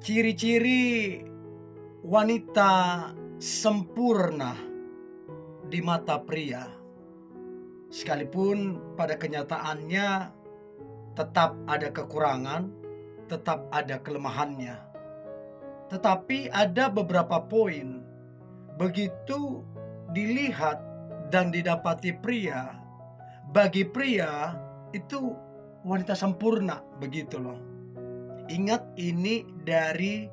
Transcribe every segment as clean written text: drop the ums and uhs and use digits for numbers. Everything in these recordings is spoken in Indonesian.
Ciri-ciri wanita sempurna di mata pria, sekalipun pada kenyataannya tetap ada kekurangan, tetap ada kelemahannya. Tetapi ada beberapa poin, begitu dilihat dan didapati pria, bagi pria itu wanita sempurna, begitu loh. Ingat, ini dari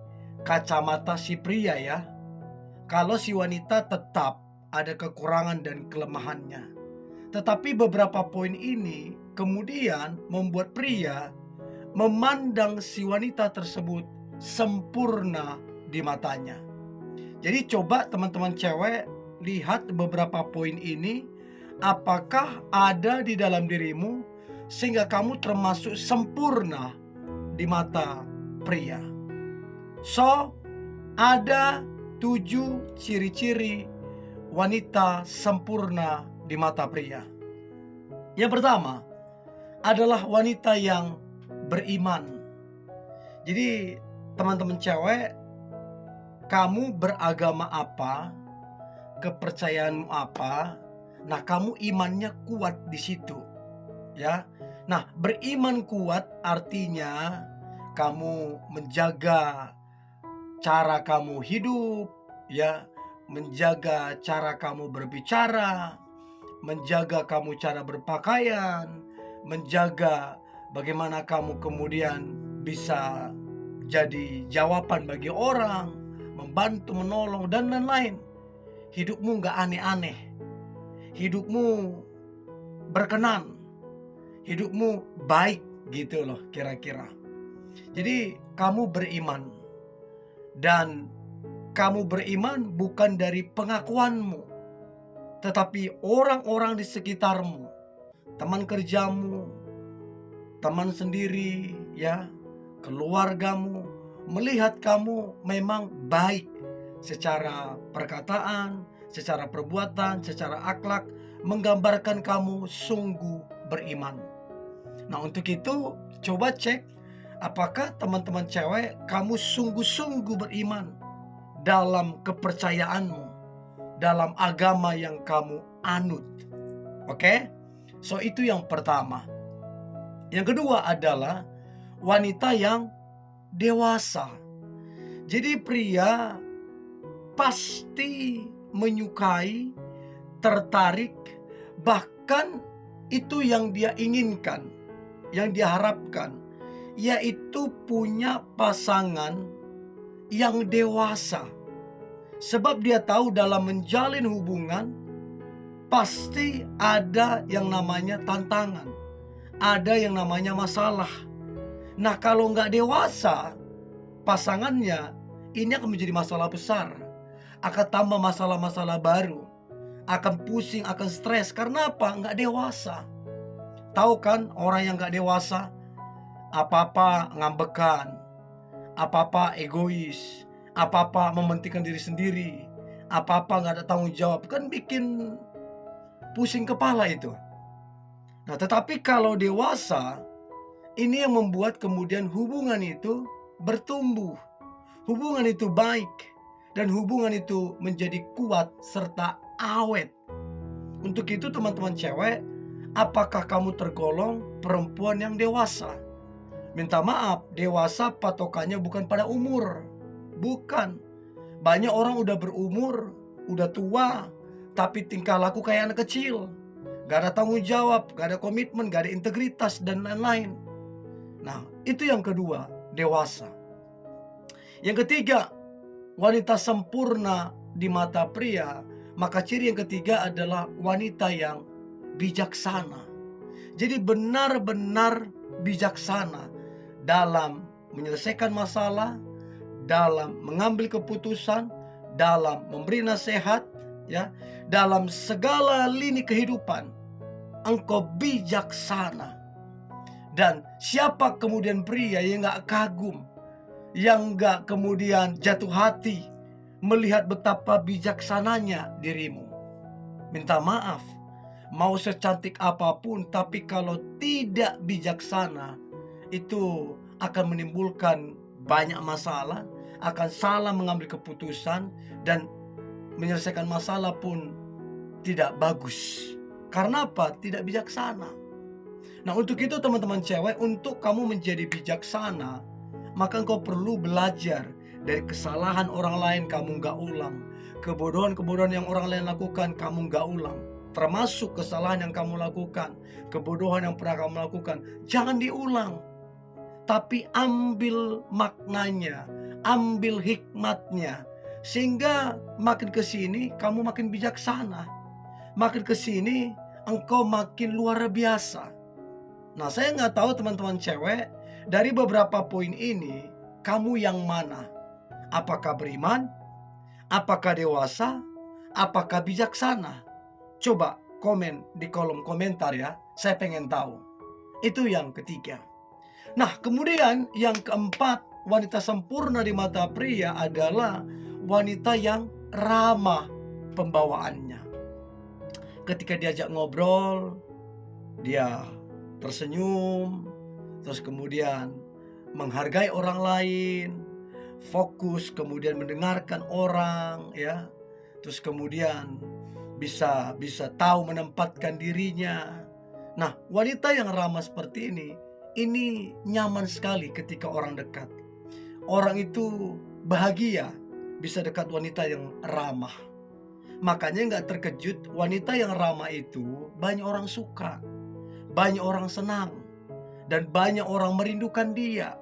kacamata si pria ya. Kalau si wanita tetap ada kekurangan dan kelemahannya. Tetapi beberapa poin ini kemudian membuat pria memandang si wanita tersebut sempurna di matanya. Jadi coba teman-teman cewek lihat beberapa poin ini, apakah ada di dalam dirimu sehingga kamu termasuk sempurna di mata pria. So, ada 7 ciri-ciri wanita sempurna di mata pria. Yang pertama adalah wanita yang beriman. Jadi teman-teman cewek, kamu beragama apa, kepercayaanmu apa, nah kamu imannya kuat di situ, ya. Nah, beriman kuat artinya kamu menjaga cara kamu hidup, ya, menjaga cara kamu berbicara, menjaga kamu cara berpakaian, menjaga bagaimana kamu kemudian bisa jadi jawaban bagi orang, membantu, menolong, dan lain-lain. Hidupmu nggak aneh-aneh, hidupmu berkenan, hidupmu baik gitu loh kira-kira. Jadi kamu beriman, dan kamu beriman bukan dari pengakuanmu, tetapi orang-orang di sekitarmu, teman kerjamu, teman sendiri, ya, keluargamu, melihat kamu memang baik secara perkataan, secara perbuatan, secara akhlak, menggambarkan kamu sungguh beriman. Nah, untuk itu coba cek apakah teman-teman cewek kamu sungguh-sungguh beriman dalam kepercayaanmu, dalam agama yang kamu anut. Oke? So itu yang pertama. Yang kedua adalah wanita yang dewasa. Jadi pria pasti menyukai, tertarik, bahkan itu yang dia inginkan, yang dia harapkan, yaitu punya pasangan yang dewasa. Sebab dia tahu dalam menjalin hubungan pasti ada yang namanya tantangan, ada yang namanya masalah. Nah, kalau nggak dewasa pasangannya, ini akan menjadi masalah besar, akan tambah masalah-masalah baru, akan pusing, akan stres. Karena apa? Nggak dewasa. Tahu kan orang yang nggak dewasa, apa-apa ngambekan, apa-apa egois, apa-apa mementingkan diri sendiri, apa-apa nggak ada tanggung jawab, kan bikin pusing kepala itu. Nah, tetapi kalau dewasa, ini yang membuat kemudian hubungan itu bertumbuh, hubungan itu baik, dan hubungan itu menjadi kuat serta awet. Untuk itu teman-teman cewek, apakah kamu tergolong perempuan yang dewasa? Minta maaf, dewasa patokannya bukan pada umur. Bukan. Banyak orang udah berumur, udah tua, tapi tingkah laku kayak anak kecil. Gak ada tanggung jawab, gak ada komitmen, gak ada integritas, dan lain-lain. Nah, itu yang kedua, dewasa. Yang ketiga, wanita sempurna di mata pria. Maka ciri yang ketiga adalah wanita yang bijaksana. Jadi benar-benar bijaksana dalam menyelesaikan masalah, dalam mengambil keputusan, dalam memberi nasihat, ya, dalam segala lini kehidupan. Engkau bijaksana. Dan siapa kemudian pria yang gak kagum, yang gak kemudian jatuh hati melihat betapa bijaksananya dirimu? Minta maaf, mau secantik apapun, tapi kalau tidak bijaksana, itu akan menimbulkan banyak masalah, akan salah mengambil keputusan, dan menyelesaikan masalah pun tidak bagus. Karena apa? Tidak bijaksana. Nah, untuk itu teman-teman cewek, untuk kamu menjadi bijaksana, maka engkau perlu belajar dari kesalahan orang lain, kamu nggak ulang. Kebodohan-kebodohan yang orang lain lakukan, kamu nggak ulang. Termasuk kesalahan yang kamu lakukan, kebodohan yang pernah kamu lakukan, jangan diulang. Tapi ambil maknanya, ambil hikmatnya. Sehingga makin ke sini kamu makin bijaksana. Makin ke sini engkau makin luar biasa. Nah, saya nggak tahu teman-teman cewek, dari beberapa poin ini, kamu yang mana? Apakah beriman? Apakah dewasa? Apakah bijaksana? Coba komen di kolom komentar ya, saya pengen tahu. Itu yang ketiga. Nah, kemudian yang keempat, wanita sempurna di mata pria adalah wanita yang ramah pembawaannya. Ketika diajak ngobrol, dia tersenyum, terus kemudian menghargai orang lain, fokus, kemudian mendengarkan orang, ya. Terus kemudian bisa tahu menempatkan dirinya. Nah, wanita yang ramah seperti ini nyaman sekali ketika orang dekat. Orang itu bahagia bisa dekat wanita yang ramah. Makanya nggak terkejut, wanita yang ramah itu banyak orang suka, banyak orang senang, dan banyak orang merindukan dia.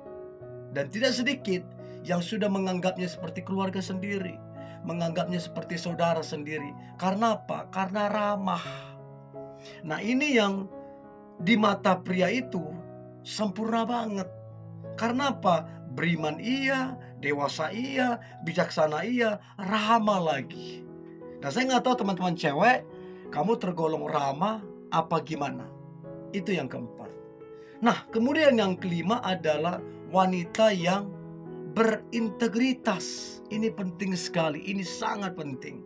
Dan tidak sedikit yang sudah menganggapnya seperti keluarga sendiri, menganggapnya seperti saudara sendiri. Karena apa? Karena ramah. Nah, ini yang di mata pria itu sempurna banget. Karena apa? Beriman iya, dewasa iya, bijaksana iya, ramah lagi. Nah, saya nggak tahu teman-teman cewek, kamu tergolong ramah apa gimana? Itu yang keempat. Nah, kemudian yang kelima adalah wanita yang berintegritas. Ini penting sekali, ini sangat penting.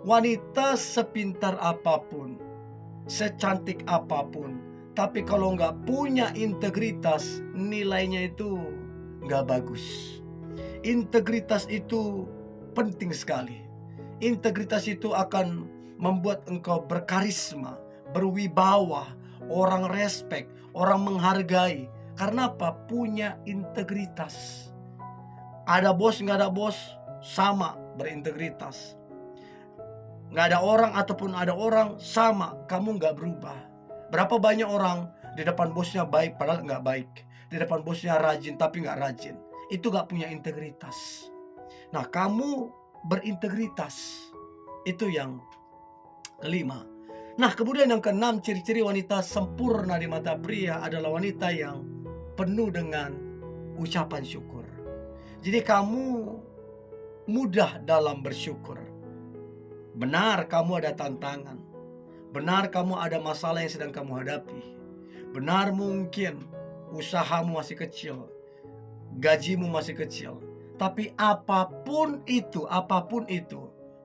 Wanita sepintar apapun, secantik apapun, tapi kalau nggak punya integritas, nilainya itu nggak bagus. Integritas itu penting sekali. Integritas itu akan membuat engkau berkarisma, berwibawa, orang respect, orang menghargai. Karena apa? Punya integritas. Ada bos, nggak ada bos, sama berintegritas. Nggak ada orang ataupun ada orang, sama, kamu nggak berubah. Berapa banyak orang di depan bosnya baik padahal nggak baik. Di depan bosnya rajin tapi nggak rajin. Itu nggak punya integritas. Nah, kamu berintegritas. Itu yang kelima. Nah, kemudian yang keenam, ciri-ciri wanita sempurna di mata pria adalah wanita yang penuh dengan ucapan syukur. Jadi kamu mudah dalam bersyukur. Benar kamu ada tantangan. Benar kamu ada masalah yang sedang kamu hadapi. Benar mungkin usahamu masih kecil, gajimu masih kecil. Tapi apapun itu,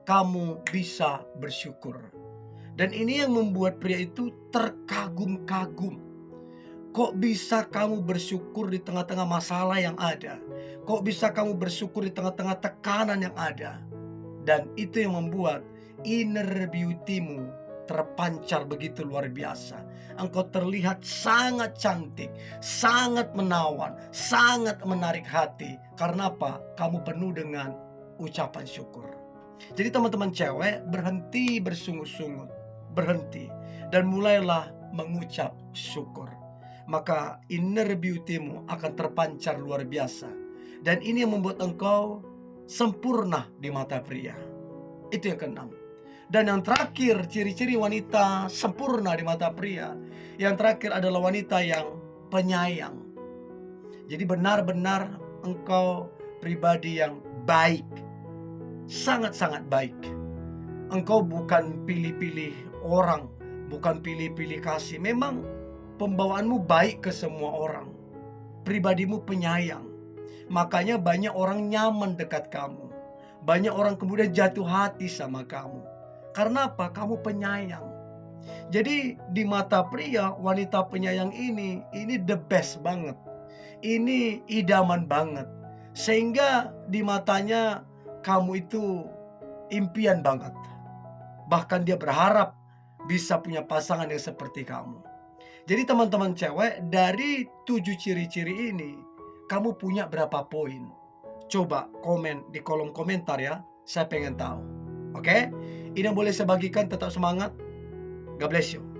kamu bisa bersyukur. Dan ini yang membuat pria itu terkagum-kagum. Kok bisa kamu bersyukur di tengah-tengah masalah yang ada? Kok bisa kamu bersyukur di tengah-tengah tekanan yang ada? Dan itu yang membuat inner beauty-mu terpancar begitu luar biasa. Engkau terlihat sangat cantik, sangat menawan, sangat menarik hati. Karena apa? Kamu penuh dengan ucapan syukur. Jadi teman-teman cewek, berhenti bersungut-sungut, berhenti, dan mulailah mengucap syukur. Maka inner beauty-mu akan terpancar luar biasa. Dan ini yang membuat engkau sempurna di mata pria. Itu yang keenam. Dan yang terakhir, ciri-ciri wanita sempurna di mata pria, yang terakhir adalah wanita yang penyayang. Jadi benar-benar engkau pribadi yang baik, sangat-sangat baik. Engkau bukan pilih-pilih orang, bukan pilih-pilih kasih. Memang pembawaanmu baik ke semua orang. Pribadimu penyayang. Makanya banyak orang nyaman dekat kamu. Banyak orang kemudian jatuh hati sama kamu. Karena apa? Kamu penyayang. Jadi di mata pria, wanita penyayang ini the best banget. Ini idaman banget. sehingga di matanya kamu itu impian banget. Bahkan dia berharap bisa punya pasangan yang seperti kamu. Jadi teman-teman cewek, dari 7 ciri-ciri ini, kamu punya berapa poin? Coba komen di kolom komentar ya, saya pengen tahu. Oke? Ini yang boleh saya bagikan, tetap semangat. God bless you.